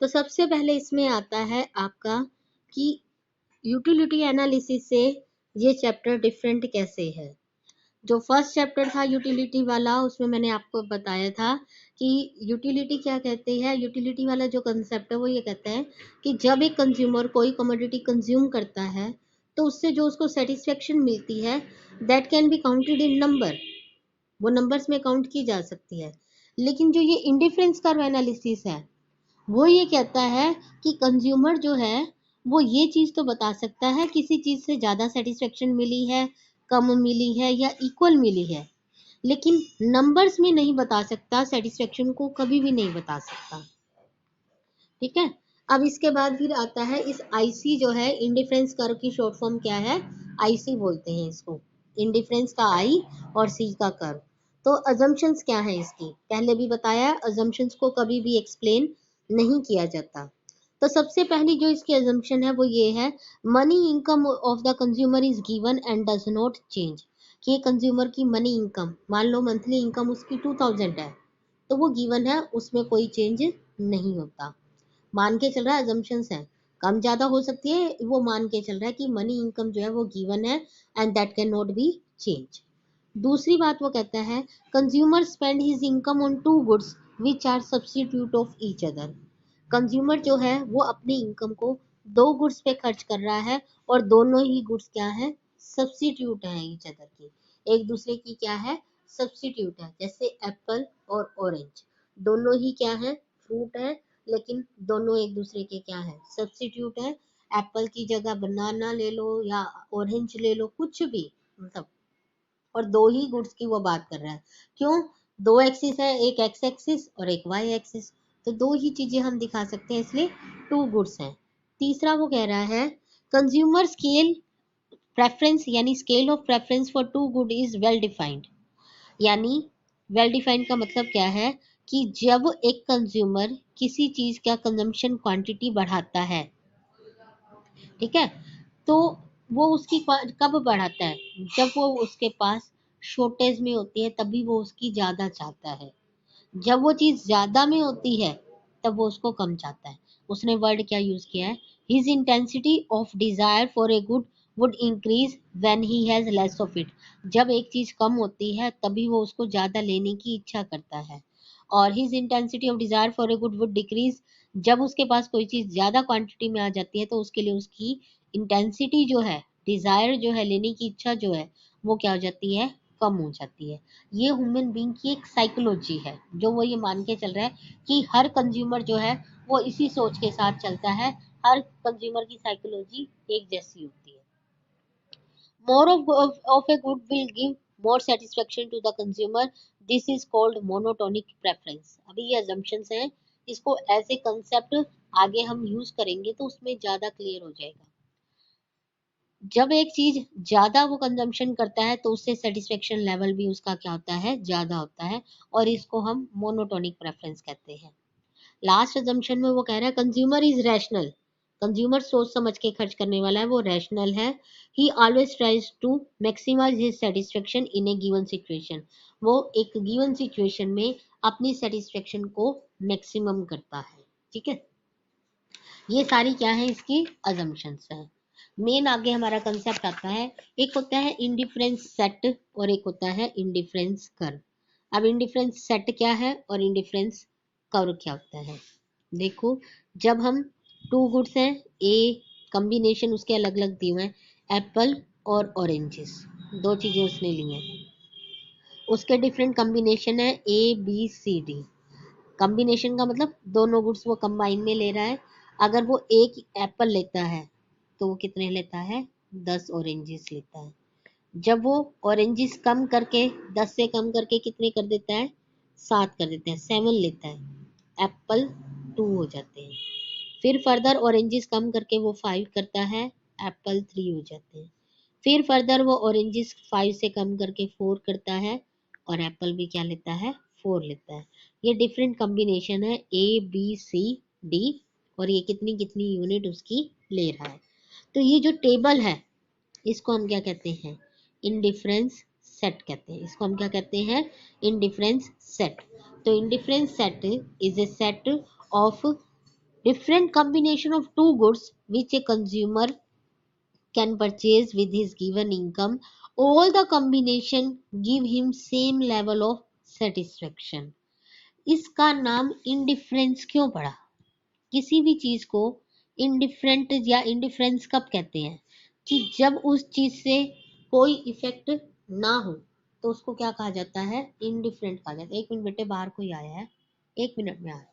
तो सबसे पहले इसमें आता है आपका कि यूटिलिटी एनालिसिस से ये चैप्टर डिफरेंट कैसे है। जो फर्स्ट चैप्टर था यूटिलिटी वाला, उसमें मैंने आपको बताया था कि यूटिलिटी क्या कहते हैं। यूटिलिटी वाला जो कंसेप्ट है वो ये कहता है कि जब एक कंज्यूमर कोई कमोडिटी कंज्यूम करता है तो उससे जो उसको सेटिस्फेक्शन मिलती है that can be counted in number, वो नंबर्स में काउंट की जा सकती है। लेकिन जो ये इंडिफरेंस कर्व एनालिसिस है वो ये कहता है कि कंज्यूमर जो है वो ये चीज़ तो बता सकता है किसी चीज़ से ज़्यादा सेटिस्फेक्शन मिली है, कम मिली है या इक्वल मिली है, लेकिन नंबर्स में नहीं बता सकता, सेटिस्फेक्शन को कभी भी नहीं बता सकता। ठीक है। अब इसके बाद फिर आता है इस आईसी जो है, इंडिफरेंस कर्व की शॉर्ट फॉर्म क्या है, आईसी बोलते हैं इसको, इंडिफरेंस का आई और सी का कर्व। तो अजम्पशंस क्या है इसकी, पहले भी बताया, अजम्पशंस को कभी भी एक्सप्लेन नहीं किया जाता। तो सबसे पहली जो इसकी अजम्पशन है वो ये है, money income of the consumer is given and does not change. कि कंज्यूमर की मनी इनकम, मान लो मंथली इनकम उसकी 2000 है, तो वो गिवन है, उसमें कोई चेंज नहीं होता। मान के चल रहा है, अजम्पशंस है, कम ज्यादा हो सकती है, वो मान के चल रहा है कि मनी इनकम जो है वो गिवन है and that can not be change. दूसरी बात वो कहता है, consumer spend his income on two goods which are substitute of each other. Consumer जो है वो अपनी इनकम को दो गुड्स पे खर्च कर रहा है और दोनों ही गुड्स क्या है, सब्स्टिट्यूट है ईच अदर की, एक दूसरे की क्या है, सब्स्टिट्यूट है। जैसे एप्पल और ऑरेंज, दोनों ही क्या है, फ्रूट है, लेकिन दोनों एक दूसरे के क्या है, सब्स्टिट्यूट है। एप्पल की जगह बनाना ले लो या ऑरेंज ले लो, कुछ भी मतलब, और दो ही गुड्स की वो बात कर रहा है। क्यों, दो एक्सिस है, एक एक्स एक्सिस और एक वाई एक्सिस, तो दो ही चीजें हम दिखा सकते हैं, इसलिए टू गुड्स हैं। तीसरा वो कह रहा है, कंज्यूमर स्केल प्रेफरेंस यानी scale of preference for two good is well defined. यानी वेल डिफाइंड का मतलब क्या है कि जब एक कंज्यूमर किसी चीज का कंजम्पशन क्वांटिटी बढ़ाता है, ठीक है, तो वो उसकी कब बढ़ाता है, जब वो उसके पास शॉर्टेज में होती है तभी वो उसकी ज्यादा चाहता है। जब वो चीज ज्यादा में होती है तब वो उसको कम चाहता है। उसने वर्ड क्या यूज किया है, his intensity of desire for a good would increase when he has less of it. जब एक चीज कम होती है तभी वो उसको ज्यादा लेने की इच्छा करता है। और his intensity of desire for a good would decrease, जब उसके पास कोई चीज ज्यादा क्वांटिटी में आ जाती है तो उसके लिए उसकी इंटेंसिटी जो है, डिजायर जो है, लेने की इच्छा जो है, वो क्या हो जाती है, कम हो जाती है। ये ह्यूमन बीइंग की एक साइकोलॉजी है, जो वो ये मान के चल रहा है कि हर कंज्यूमर जो है वो इसी सोच के साथ चलता है, हर कंज्यूमर की साइकोलॉजी एक जैसी होती है। More of a good will give more satisfaction to the consumer. This is called monotonic preference. अभी ये assumptions हैं, इसको एज ए कंसेप्ट आगे हम यूज करेंगे तो उसमें ज्यादा क्लियर हो जाएगा। जब एक चीज ज्यादा वो कंजम्पशन करता है तो उससे सेटिस्फेक्शन लेवल भी उसका क्या होता है, ज्यादा होता है, और इसको हम मोनोटोनिक प्रेफरेंस कहते हैं। लास्ट अजम्पशन में वो कह रहा है, कंज्यूमर इज रैशनल। कंज्यूमर सोच समझ के खर्च करने वाला है, वो रैशनल है। He always tries to maximise his satisfaction in a given situation. वो एक गिवन सिचुएशन में अपनी सेटिस्फेक्शन को मैक्सिमम करता है। ठीक है, ये सारी क्या है, इसकी अजम्पशंस है। मेन आगे हमारा कंसेप्ट आता है, एक होता है इंडिफरेंस सेट और एक होता है इंडिफरेंस कर्व। अब इंडिफरेंस सेट क्या है और इंडिफरेंस कर्व क्या होता है, देखो। जब हम टू गुड्स हैं, ए कॉम्बिनेशन उसके अलग अलग दिए हुए हैं, एप्पल और ऑरेंजेस, दो चीजें उसने ली हैं, उसके डिफरेंट कॉम्बिनेशन है A B C D. Combination का मतलब दोनों गुड्स वो कंबाइन में ले रहा है। अगर वो एक एप्पल लेता है तो वो कितने लेता है, 10 ऑरेंजेस लेता है। जब वो ऑरेंजेस कम करके, 10 से कम करके कितने कर देता है, 7 कर देता है, 7 लेता है, एप्पल 2 हो जाते हैं। फिर फर्दर ऑरेंजेस कम करके वो 5 करता है, एप्पल 3 हो जाते हैं। फिर फर्दर वो ऑरेंजेस 5 से कम करके 4 करता है और एप्पल भी क्या लेता है, 4 लेता है। ये डिफरेंट कॉम्बिनेशन है ए बी सी डी, और ये कितनी कितनी यूनिट उसकी ले रहा है। तो ये जो टेबल है इसको हम क्या कहते हैं, इंडिफरेंस सेट कहते हैं। इसको हम क्या कहते हैं, इंडिफरेंस सेट। तो indifference set is a set of different combination of two goods which a consumer can purchase with his given income, all the combination give him same level of satisfaction. इसका नाम indifference क्यों पड़ा? किसी भी चीज को indifferent या indifference कब कहते हैं? कि जब उस चीज से कोई इफेक्ट ना हो तो उसको क्या कहा जाता है? इंडिफरेंट कहा जाता है। एक मिनट बेटे, बाहर कोई आया है, एक मिनट में आ रहा हूं।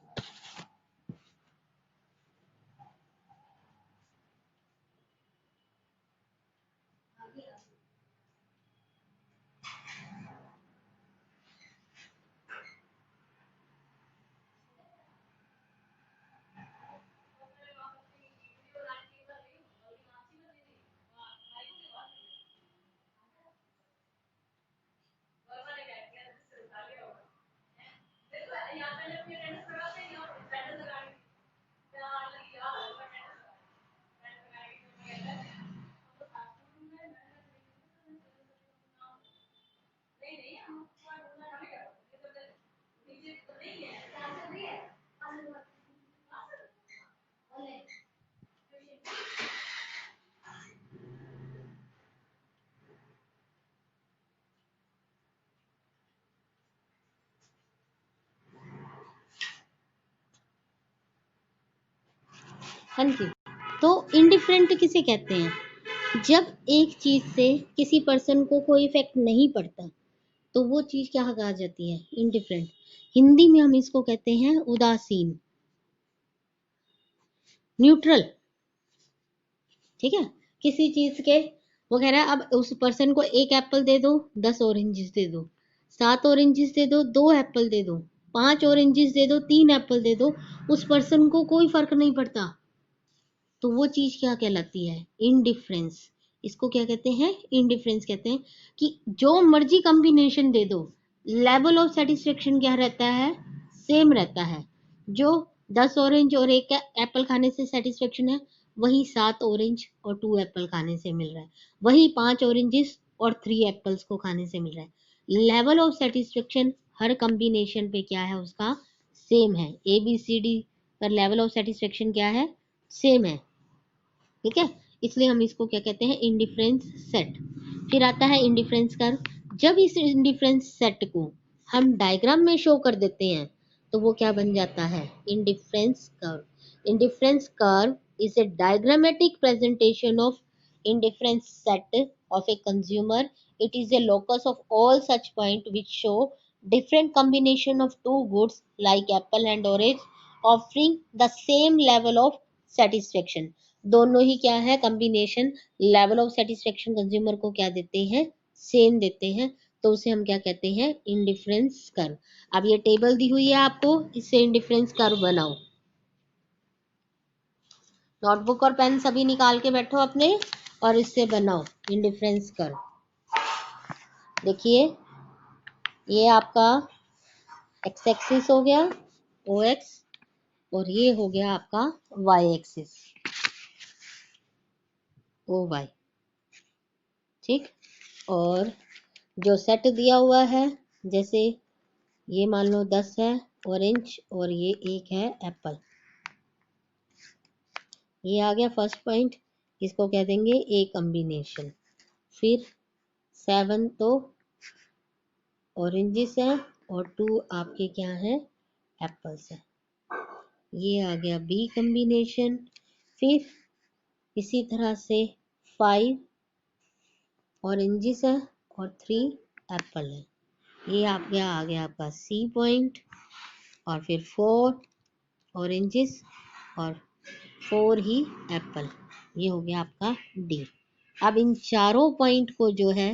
हाँ जी, तो इंडिफरेंट किसे कहते हैं? जब एक चीज से किसी पर्सन को कोई इफेक्ट नहीं पड़ता तो वो चीज क्या कहा जाती है? इंडिफरेंट। हिंदी में हम इसको कहते हैं उदासीन, न्यूट्रल। ठीक है, किसी चीज के वो कह रहा है अब उस पर्सन को एक एप्पल दे दो, 10 ऑरेंजेस दे दो, 7 ऑरेंजेस दे दो, 2 एप्पल दे दो, 5 ऑरेंजेस दे दो, 3 एप्पल दे दो, उस पर्सन को कोई फर्क नहीं पड़ता, तो वो चीज क्या कहलाती है? इनडिफरेंस। इसको क्या कहते हैं? इनडिफरेंस कहते हैं। कि जो मर्जी कॉम्बिनेशन दे दो, लेवल ऑफ सेटिस्फेक्शन क्या रहता है? सेम रहता है। जो 10 ऑरेंज और एक एप्पल खाने से सेटिस्फेक्शन है, वही 7 ऑरेंज और 2 एप्पल खाने से मिल रहा है, वही 5 ऑरेंजेस और 3 एप्पल्स को खाने से मिल रहा है। Level of satisfaction her combination पे क्या है? उसका सेम है। ए बी सी डी पर लेवल ऑफ सेटिस्फेक्शन क्या है? सेम है। ठीक है, इसलिए हम इसको क्या कहते हैं? Indifference set. फिर आता है इंडिफरेंस कर्व। जब इस इंडिफरेंस सेट को हम डायग्राम में शो कर देते हैं तो वो क्या बन जाता है? Indifference curve. Indifference curve is A diagrammatic presentation of indifference set of a consumer. It is a locus of all such point which show different combination of two goods like apple and orange offering the same level of satisfaction. दोनों ही क्या है? Combination level of satisfaction consumer को क्या देते हैं? Same देते हैं, तो उसे हम क्या कहते हैं? Indifference curve. अब ये टेबल दी हुई है आपको, इससे इंडिफरेंस कर्व बनाओ। नोटबुक और पेन सभी निकाल के बैठो अपने और इससे बनाओ इंडिफरेंस कर्व। देखिए, ये आपका एक्स एक्सिस हो गया, ओ एक्स, और ये हो गया आपका वाई एक्सिस, ओ वाई। ठीक, और जो सेट दिया हुआ है, जैसे ये मान लो 10 है ऑरेंज और ये एक है एप्पल, ये आ गया फर्स्ट पॉइंट, इसको कह देंगे ए कॉम्बिनेशन। फिर 7 तो ऑरेंजेस है और 2 आपके क्या है? एप्पल्स है, ये आ गया बी कॉम्बिनेशन। फिर इसी तरह से 5 ऑरेंजेस है और 3 एप्पल है, ये आ गया आपका सी पॉइंट। और फिर 4 ऑरेंजेस और 4 ही एप्पल, ये हो गया आपका डी। अब इन चारों पॉइंट को जो है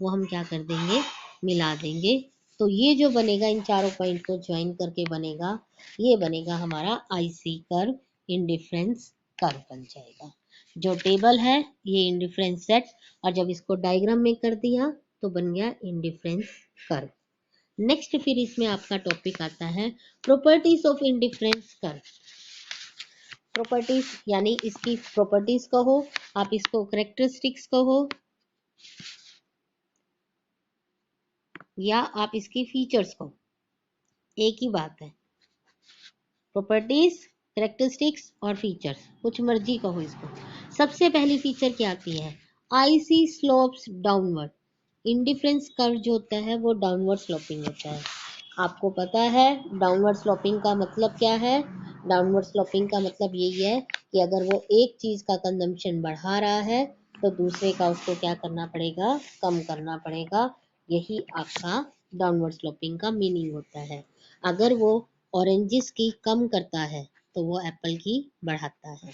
वो हम क्या कर देंगे? मिला देंगे, तो ये जो बनेगा इन चारों पॉइंट को ज्वाइन करके बनेगा, ये बनेगा हमारा आईसी कर्व, इंडिफरेंस कर्व बन जाएगा। जो टेबल है ये इंडिफरेंस सेट, और जब इसको डायग्राम में कर दिया तो बन गया इंडिफरेंस कर्व। नेक्स्ट फिर इसमें आपका टॉपिक आता है properties of indifference curve. Properties यानी इसकी प्रॉपर्टीज कहो, आप इसको करेक्टरिस्टिक्स कहो, या आप इसकी फीचर्स कहो, एक ही बात है। प्रॉपर्टीज कैरेक्टरिस्टिक्स और फीचर्स, कुछ मर्जी कहो इसको। सबसे पहली फीचर क्या आती है, IC slopes downward. Indifference curve जो होता है वो डाउनवर्ड स्लोपिंग होता है। आपको पता है डाउनवर्ड स्लोपिंग का मतलब क्या है। डाउनवर्ड स्लोपिंग का मतलब यही है कि अगर वो एक चीज का कंजम्पशन बढ़ा रहा है तो दूसरे का उसको क्या करना पड़ेगा, कम करना पड़ेगा। यही आपका डाउनवर्ड स्लोपिंग का मीनिंग होता है। अगर वो ऑरेंजेस की कम करता है तो वो एप्पल की बढ़ाता है।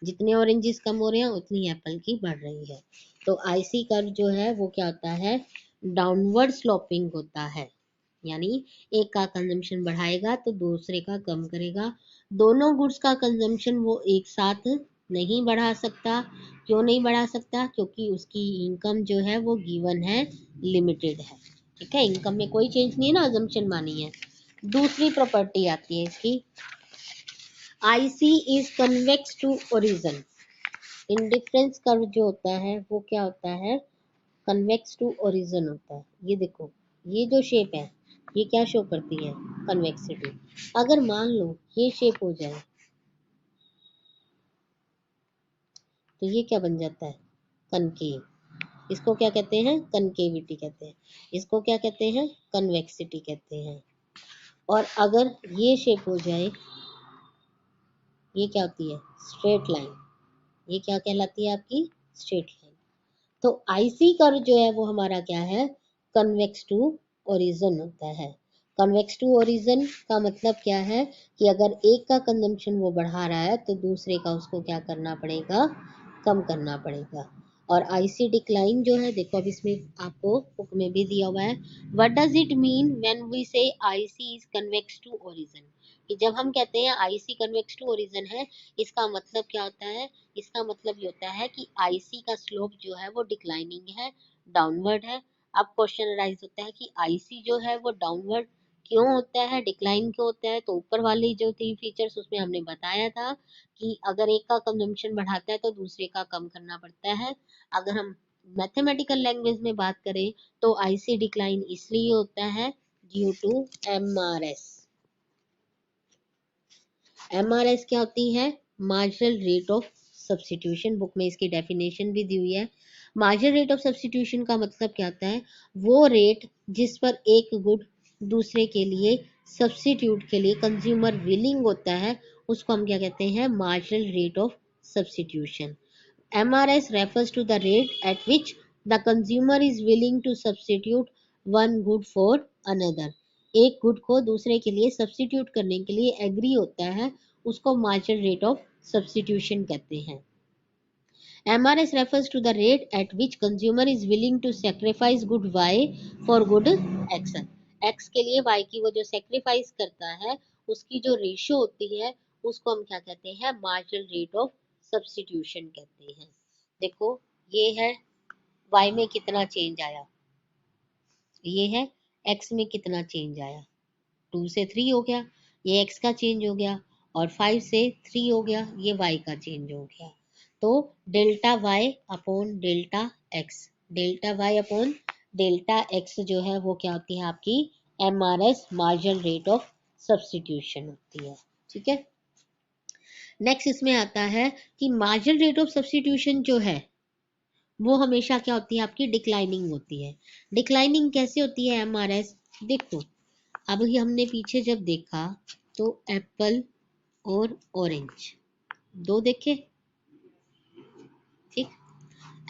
जितने ऑरेंजेस कम हो रहे हैं उतनी एप्पल की बढ़ रही है। तो आईसी कर्व जो है वो क्या होता है, डाउनवर्ड स्लोपिंग होता है। यानी एक का कंजम्पशन बढ़ाएगा तो दूसरे का कम करेगा। दोनों गुड्स का कंजम्पशन वो एक साथ नहीं बढ़ा सकता। क्यों नहीं बढ़ा सकता, क्योंकि उसकी इनकम जो है वो गिवन है, लिमिटेड है। ठीक है, इनकम में कोई चेंज नहीं है ना, अजम्पशन मानी है। दूसरी प्रॉपर्टी आती है इसकी, IC is convex to origin. Indifference curve जो होता है वो क्या होता है, कन्वेक्स टू ओरिजिन होता है। ये देखो, ये जो शेप है ये क्या शो करती है, कन्वेक्सिटी। अगर मान लो ये शेप हो जाए तो ये क्या बन जाता है, कनकेव। इसको क्या कहते हैं, कनकेविटी कहते हैं। इसको क्या कहते हैं, कन्वेक्सिटी कहते हैं। और अगर ये शेप हो जाए, ये क्या होती है, स्ट्रेट लाइन। ये क्या कहलाती है आपकी, स्ट्रेट लाइन। तो आईसी कर्व जो है वो हमारा क्या है, कन्वेक्स टू ओरिजिन होता है। कन्वेक्स टू ओरिजिन का मतलब क्या है कि अगर एक का कंजम्पशन वो बढ़ा रहा है तो दूसरे का उसको क्या करना पड़ेगा, कम करना पड़ेगा। और आईसी डिक्लाइन जो है, देखो अब इसमें आपको बुक में भी दिया हुआ है, what does it mean when we say IC is convex to origin. कि जब हम कहते हैं आईसी कन्वेक्स टू ओरिजिन है, इसका मतलब क्या होता है, इसका मतलब ये होता है कि आईसी का स्लोप जो है वो डिक्लाइनिंग है, डाउनवर्ड है। अब क्वेश्चन राइज होता है कि आईसी जो है वो डाउनवर्ड क्यों होता है, डिक्लाइन क्यों होता है। तो ऊपर वाली जो थी फीचर्स उसमें हमने बताया था कि अगर एक का कंजम्पशन बढ़ाता है तो दूसरे का कम करना पड़ता है। अगर हम मैथमेटिकल लैंग्वेज में बात करें तो आईसी डिक्लाइन इसलिए होता है ड्यू टू एमआरएस। एमआरएस क्या होती है, marginal rate of substitution. Book में इसकी डेफिनेशन भी दी हुई है। मार्जिनल रेट ऑफ सब्स्टिट्यूशन का मतलब क्या होता है, वो रेट जिस पर एक गुड दूसरे के लिए सब्स्टिट्यूट के लिए कंज्यूमर विलिंग होता है, उसको हम क्या कहते हैं, marginal rate of substitution. MRS refers to the rate at which the consumer is willing to substitute one good for another। एक गुड को दूसरे के लिए सब्स्टिट्यूट करने के लिए एग्री होता है, उसको मार्जिनल रेट ऑफ सब्स्टिट्यूशन कहते हैं। MRS refers to the rate at which consumer is willing to sacrifice good Y for good X। X के लिए Y की वो जो सेक्रीफाइस करता है उसकी जो रेशियो होती है उसको हम क्या कहते हैं, मार्जिनल रेट ऑफ सब्स्टिट्यूशन कहते हैं। देखो ये है y में कितना चेंज आया, ये है x में कितना चेंज आया, 2 से 3 हो गया, ये x का चेंज हो गया, और 5 से 3 हो गया, ये y का चेंज हो गया। तो delta y upon delta x, delta y upon delta x जो है वो क्या होती है आपकी, MRS marginal rate of substitution होती है। ठीक है, नेक्स्ट इसमें आता है कि मार्जिनल रेट ऑफ सब्स्टिट्यूशन जो है वो हमेशा क्या होती है आपकी, डिक्लाइनिंग होती है। डिक्लाइनिंग कैसे होती है एमआरएस, देखो अब ही हमने पीछे जब देखा तो एप्पल और ऑरेंज दो देखे, ठीक,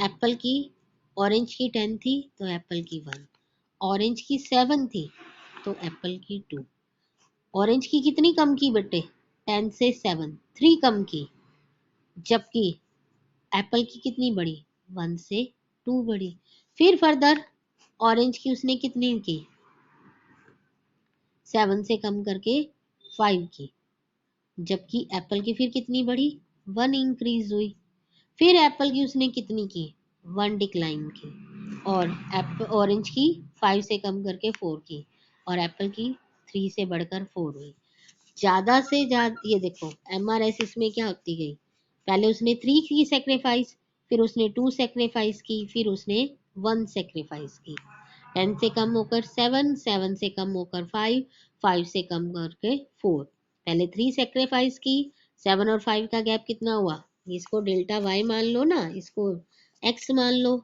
एप्पल की, ऑरेंज की 10 थी तो एप्पल की 1, ऑरेंज की 7 थी तो एप्पल की 2। ऑरेंज की कितनी कम की बेटे, 10 से 7, 3 कम की। जबकि एप्पल की कितनी बढ़ी, 1 से 2 बढ़ी। फिर फर्दर ऑरेंज की उसने कितनी की, 7 से कम करके 5 की। जबकि एप्पल की फिर कितनी बढ़ी, 1 इंक्रीज हुई। फिर एप्पल की उसने कितनी की, 1 डिक्लाइन की। और ऑरेंज की 5 से कम करके 4 की, और एप्पल की 3 से बढ़कर 4 हुई। ज्यादा से ज्यादा ये देखो एमआरएस इसमें क्या होती गई, पहले उसने 3 की सेक्रीफाइस, फिर उसने 2 सेक्रीफाइस की, फिर उसने 1 सेक्रीफाइस की। 10 से कम होकर 7, 7 से कम होकर 5, 5 से कम करके 4। पहले 3 सेक्रीफाइस की, 7 और 5 का गैप कितना हुआ, इसको डेल्टा वाई मान लो ना, इसको एक्स मान लो,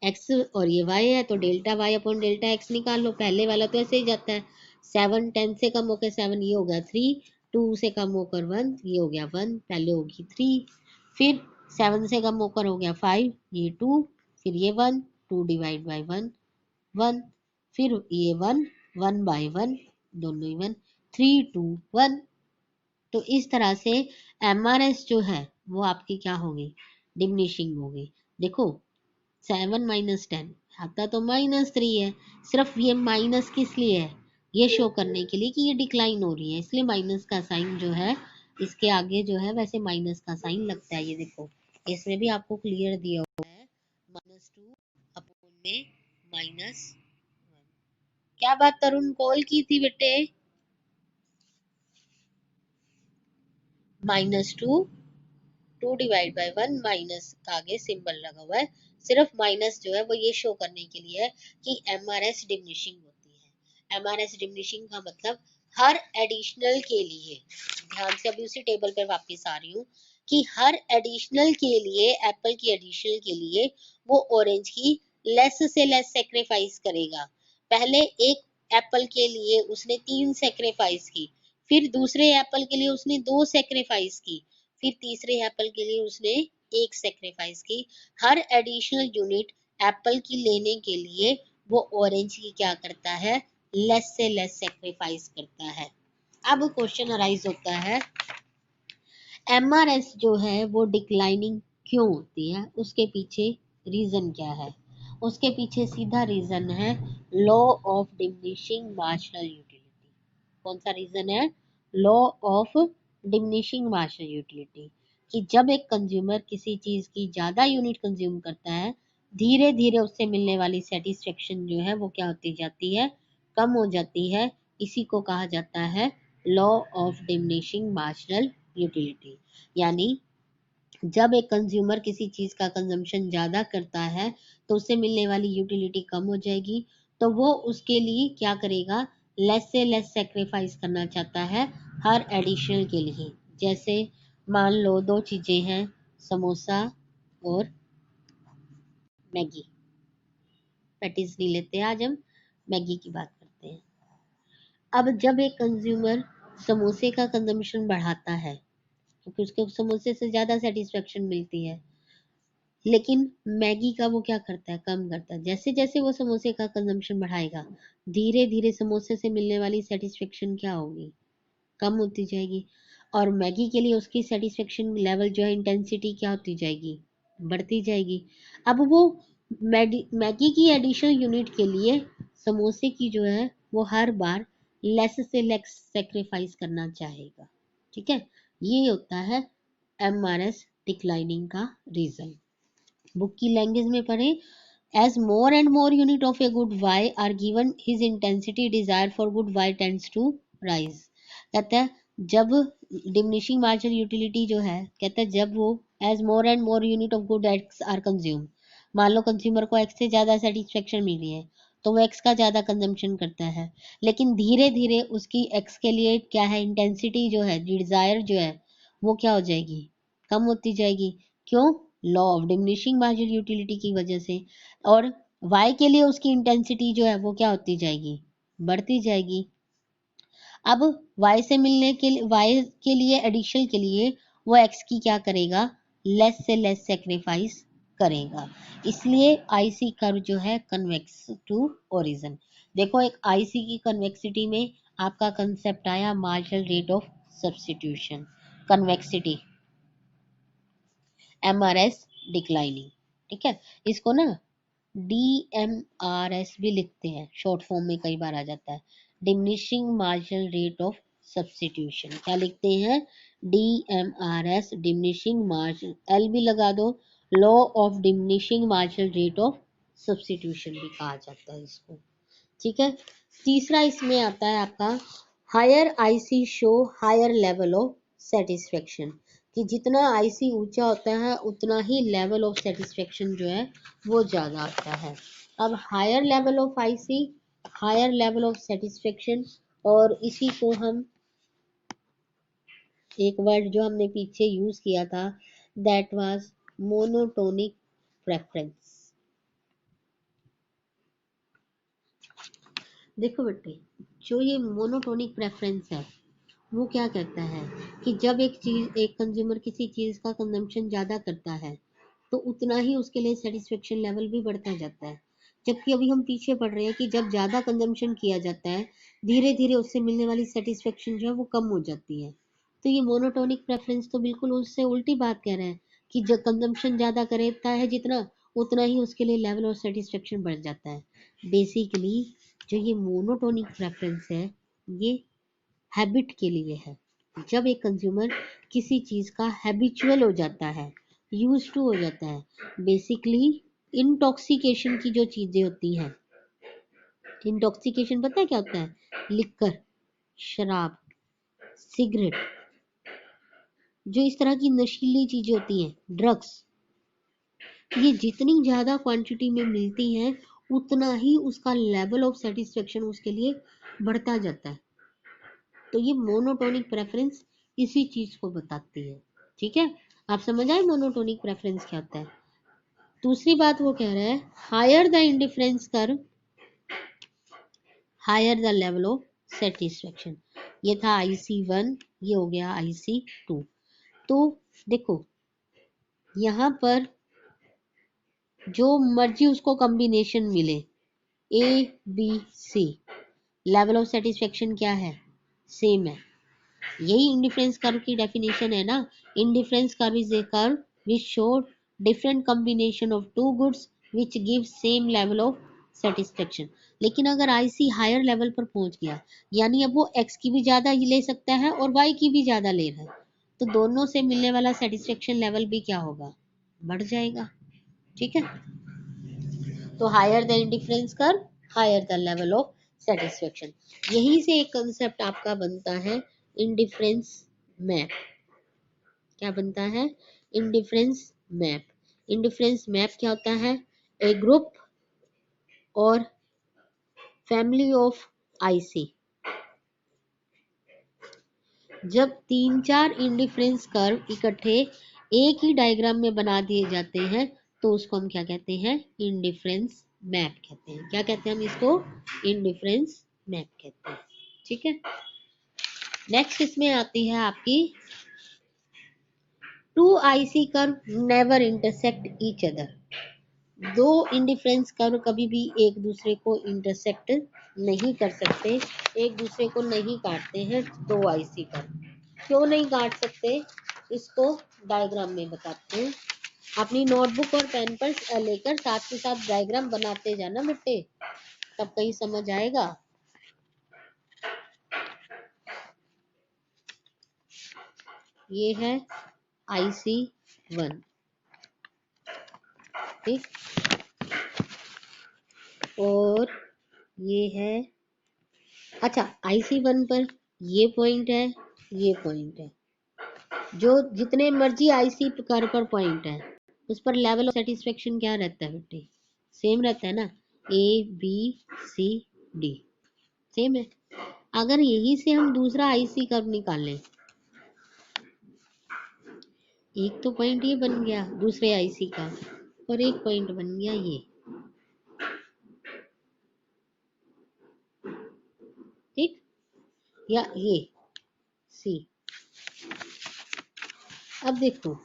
एक्स और ये वाई है तो delta Y upon delta X निकाल लो। पहले वाला तो ऐसे ही जाता है, 7 10 से कम होकर 7, ये हो गया 3, 2 से कम होकर 1, ये हो गया 1, पहले होगी 3, फिर 7 से कम होकर हो गया 5, ये 2, फिर ये 1, 2 डिवाइड बाई 1 1, फिर ये 1 1 बाई 1, दोनों ही 1, 3 2 1। तो इस तरह से एमआरएस जो है वो आपकी क्या होगी, डिमिनिशिंग होगी। देखो 7 - 10 आता तो -3 है, सिर्फ ये माइनस किस लिए है, ये शो करने के लिए कि ये डिक्लाइन हो रही है, इसलिए माइनस का साइन जो है इसके आगे जो है वैसे माइनस का साइन लगता है। ये देखो इसमें भी आपको क्लियर दिया हुआ है, -2 अपॉन में -1। क्या बात तरुण, कॉल की थी बेटे? -2, 2 डिवाइड बाई 1, माइनस का आगे सिंबल लगा हुआ है, सिर्फ माइनस जो है वो ये शो करने के लिए है कि एमआरएस डिमिनिशिंग होती है। एमआरएस डिमिनिशिंग का मतलब हर एडिशनल के लिए, ध्यान से अभी उसी टेबल पर वापस आ रही हूँ कि हर एडिशनल के लिए, एप्पल की एडिशनल के लिए वो ऑरेंज की लेस से लेस सेक्रीफाइस करेगा। पहले एक एप्पल के लिए उसने 3 सेक्रीफाइस की, फिर दूसरे एप्पल के लिए उसने 2 सेक्रीफाइस की, फिर तीसरे एप्पल के लिए उसने 1 सेक्रीफाइस की। हर एडिशनल यूनिट एप्पल की लेने के लिए वो ऑरेंज की क्या करता है, लेस से लेस सेक्रीफाइस करता है। अब क्वेश्चन अराइज होता है एमआरएस जो है वो डिक्लाइनिंग क्यों होती है, उसके पीछे रीजन क्या है? उसके पीछे सीधा रीजन है law of diminishing marginal utility. कौन सा रीजन है? Law of diminishing marginal utility, कि जब एक कंज्यूमर किसी चीज की ज्यादा यूनिट कंज्यूम करता है, धीरे धीरे उससे मिलने वाली सेटिस्फेक्शन जो है वो क्या होती जाती है, कम हो जाती है। इसी को कहा जाता है law of diminishing marginal utility. यानी जब एक कंज्यूमर किसी चीज का कंजम्पशन ज्यादा करता है तो उससे मिलने वाली यूटिलिटी कम हो जाएगी, तो वो उसके लिए क्या करेगा, लेस से लेस सेक्रीफाइस करना चाहता है हर एडिशनल के लिए। जैसे मान लो दो चीजें हैं, समोसा और मैगी। पैटीज नहीं लेते, आज हम मैगी की बात करते हैं। अब जब एक कंज्यूमर समोसे का कंजम्पशन बढ़ाता है क्योंकि उसको समोसे से ज्यादा सेटिस्फेक्शन मिलती है, लेकिन मैगी का वो क्या करता है, कम करता है। जैसे जैसे वो समोसे का कंजम्पशन बढ़ाएगा, धीरे धीरे समोसे से मिलने वाली सेटिस्फेक्शन क्या होगी, कम होती जाएगी। और मैगी के लिए उसकी सेटिस्फेक्शन लेवल जो है, इंटेंसिटी क्या होती जाएगी, बढ़ती जाएगी। अब वो मैगी की एडिशनल यूनिट के लिए समोसे की जो है वो हर बार लेस से लेस सेक्रीफाइस करना चाहेगा। ठीक है, ये होता है एमआरएस डिक्लाइनिंग का रीजन। बुक की लैंग्वेज में पढ़े, as more and more unit of a good y are given, his intensity desire for good y tends to rise। कहता है जब डिमिनिशिंग मार्जिनल यूटिलिटी जो है, कहता है जब वो as more and more unit of good x are consumed, मान लो कंज्यूमर को x से ज्यादा सेटिस्फेक्शन मिल रही है तो वो x का ज्यादा कंजम्पशन करता है, लेकिन धीरे धीरे उसकी x के लिए क्या है, इंटेंसिटी जो है, डिजायर जो है वो क्या हो जाएगी, कम होती जाएगी। क्यों? Law of diminishing marginal utility की वजह से। और y के लिए उसकी इंटेंसिटी जो है वो क्या होती जाएगी, बढ़ती जाएगी। अब y से मिलने के लिए, y के लिए एडिशन के लिए वो x की क्या करेगा, लेस से लेस सेक्रीफाइस करेगा। इसलिए आईसी कर्व जो है कन्वेक्स टू ओरिजिन। देखो एक आईसी की कन्वेक्सिटी में आपका कंसेप्ट आया marginal rate of substitution, convexity, MRS declining. ठीक है, इसको ना DMRS भी लिखते हैं, शॉर्ट फॉर्म में कई बार आ जाता है, diminishing marginal rate of substitution. क्या लिखते हैं? DMRS, डिमिनिशिंग मार्जिन, एल भी लगा दो, law of diminishing marginal rate of substitution भी कहा जाता है इसको। ठीक है, तीसरा इसमें आता है आपका higher IC show higher level of satisfaction, कि जितना आईसी ऊंचा होता है उतना ही लेवल ऑफ सेटिस्फेक्शन जो है वो ज्यादा आता है। अब higher level of IC, higher level of satisfaction, और इसी को हम एक वर्ड जो हमने पीछे यूज किया था, दैट वाज मोनोटोनिक प्रेफरेंस। देखो बेटे, जो ये मोनोटोनिक प्रेफरेंस है वो क्या कहता है कि जब एक कंज्यूमर किसी चीज का कंजम्पशन ज्यादा करता है तो उतना ही उसके लिए सेटिस्फेक्शन लेवल भी बढ़ता जाता है। जबकि अभी हम पीछे पड़ रहे हैं कि जब ज्यादा कंजम्पशन किया जाता है धीरे धीरे उससे मिलने वाली सेटिस्फेक्शन जो है वो कम हो जाती है। तो ये मोनोटोनिक प्रेफरेंस तो बिल्कुल उससे उल्टी बात कह रहा है कि जब कंजम्पशन ज्यादा करता है जितना, उतना ही उसके लिए लेवल और सेटिस्फेक्शन बढ़ जाता है। बेसिकली जो ये मोनोटोनिक प्रेफरेंस है ये हैबिट के लिए है। जब एक कंज्यूमर किसी चीज का हैबिचुअल हो जाता है, यूज टू हो जाता है, बेसिकली इंटॉक्सिकेशन की जो चीजें होती हैं, इंटॉक्सिकेशन पता है क्या होता है? लिकर, शराब, सिगरेट, जो इस तरह की नशीली चीजें होती हैं, ड्रग्स, ये जितनी ज्यादा क्वांटिटी में मिलती हैं उतना ही उसका लेवल ऑफ सेटिस्फेक्शन उसके लिए बढ़ता जाता है। तो ये मोनोटोनिक प्रेफरेंस इसी चीज को बताती है। ठीक है, आप समझ आए मोनोटोनिक प्रेफरेंस क्या होता है। दूसरी बात वो कह रहा है, higher the indifference curve higher the level of satisfaction. ये था IC1, ये हो गया IC2। तो देखो यहाँ पर जो मर्जी उसको कॉम्बिनेशन मिले, ABC, लेवल ऑफ सेटिस्फेक्शन क्या है? सेम है। यही इंडिफरेंस कर्व की डेफिनेशन है ना। Indifference curve is a curve which show different combination of two goods which give same level of satisfaction. लेकिन अगर IC हायर लेवल पर पहुंच गया, यानी अब वो X की भी ज्यादा ही ले सकता है और Y की भी ज्यादा ले रहा है, तो दोनों से मिलने वाला सेटिस्फेक्शन लेवल भी क्या होगा? बढ़ जाएगा। ठीक है, तो higher the indifference curve higher the level of satisfaction. यहीं से एक कंसेप्ट आपका बनता है इंडिफरेंस मैप। क्या बनता है? Indifference map. इंडिफरेंस मैप क्या होता है? ए ग्रुप और फैमिली ऑफ IC, जब 3-4 इंडिफरेंस कर्व इकट्ठे एक ही डायग्राम में बना दिए जाते हैं तो उसको हम क्या कहते हैं? इंडिफरेंस मैप कहते हैं। क्या कहते हैं हम इसको? इंडिफरेंस मैप कहते हैं। ठीक है, नेक्स्ट इसमें आती है आपकी 2 IC curve never intersect each other. दो इंडिफरेंस कर्व कभी भी एक दूसरे को इंटरसेक्ट नहीं कर सकते, एक दूसरे को नहीं काटते हैं। 2 IC कर्व क्यों नहीं काट सकते, इसको डायग्राम में बताते हैं। अपनी नोटबुक और पेन पर लेकर साथ के साथ डायग्राम बनाते जाना बेटे, तब कहीं समझ आएगा। ये है IC1, ठीक, और ये है, अच्छा IC1 पर ये पॉइंट है, ये पॉइंट है। जो जितने मर्जी IC कर्व पर पॉइंट है उस पर लेवल ऑफ सेटिस्फेक्शन क्या रहता है बेटे? सेम रहता है ना, ABCD सेम है। अगर यही से हम दूसरा IC कर्व निकाल लें, एक तो पॉइंट ये बन गया दूसरे IC का और एक पॉइंट बन गया ये, ठीक, या ये C। अब देखो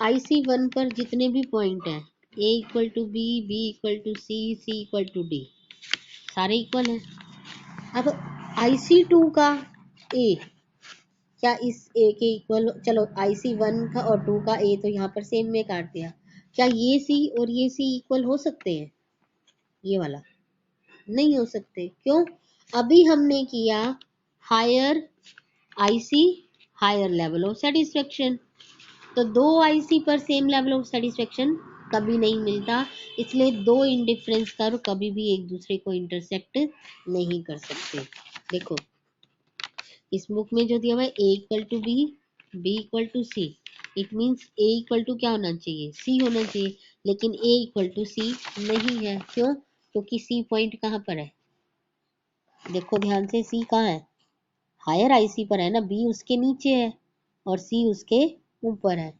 IC1 पर जितने भी पॉइंट हैं, A equal to B, B equal to C, C equal to D, सारे इक्वल हैं। अब IC2 का A क्या इस A के इक्वल? चलो IC1 का और 2 का A तो यहाँ पर सेम में काट दिया, क्या ये C और ये C इक्वल हो सकते हैं? ये वाला नहीं हो सकते। क्यों? अभी हमने किया higher IC higher level of satisfaction, तो 2 IC पर सेम लेवल ऑफ सेटिस्फेक्शन कभी नहीं मिलता, इसलिए दो इंडिफरेंस कर्व कभी भी एक दूसरे को इंटरसेक्ट नहीं कर सकते। देखो इस बुक में जो दिया हुआ है A equal to B, B equal to C, it means A equal to क्या होना चाहिए? C होना चाहिए, लेकिन A इक्वल टू C नहीं है। क्यों? क्योंकि C पॉइंट कहाँ पर है? देखो ध्यान से, C कहाँ है? हायर आईसी पर है ना, बी उसके नीचे है और सी उसके ऊपर है।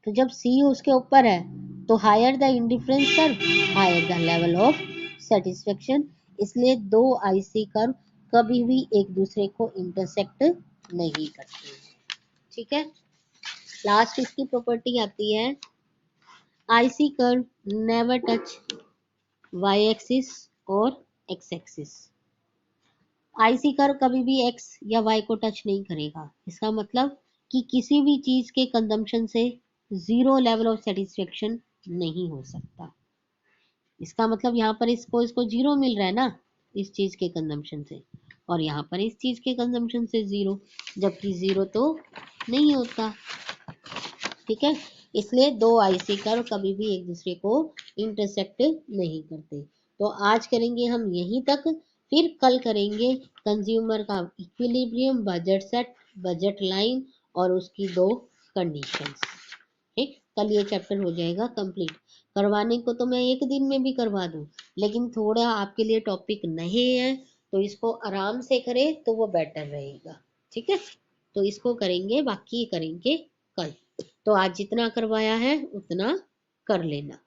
तो जब सी उसके ऊपर है तो higher the indifference curve higher the level of satisfaction. इसलिए दो आईसी कर्व कभी भी एक दूसरे को इंटरसेक्ट नहीं करते। ठीक है, लास्ट इसकी प्रॉपर्टी आती है IC curve never touch Y axis और एक्स एक्सिस। आईसी कर्व कभी भी एक्स या वाई को टच नहीं करेगा। इसका मतलब कि किसी भी चीज के कंजम्पशन से जीरो लेवल ऑफ सेटिस्फेक्शन नहीं हो सकता। इसका मतलब यहाँ पर इसको जीरो मिल रहा है ना इस चीज के कंजम्पशन से, और यहाँ पर इस चीज के कंजम्पशन से जीरो, जबकि जीरो तो नहीं होता। ठीक है, इसलिए दो आईसी कर्व कभी भी एक दूसरे को इंटरसेक्ट नहीं करते। तो आज करेंगे हम यहीं तक, फिर कल करेंगे कंज्यूमर का equilibrium, budget set, budget line और उसकी दो कंडीशंस। ठीक, कल ये चैप्टर हो जाएगा कंप्लीट। करवाने को तो मैं एक दिन में भी करवा दूं, लेकिन थोड़ा आपके लिए टॉपिक नहीं है तो इसको आराम से करें तो वो बेटर रहेगा। ठीक है, तो इसको करेंगे, बाकी करेंगे कल। तो आज जितना करवाया है उतना कर लेना।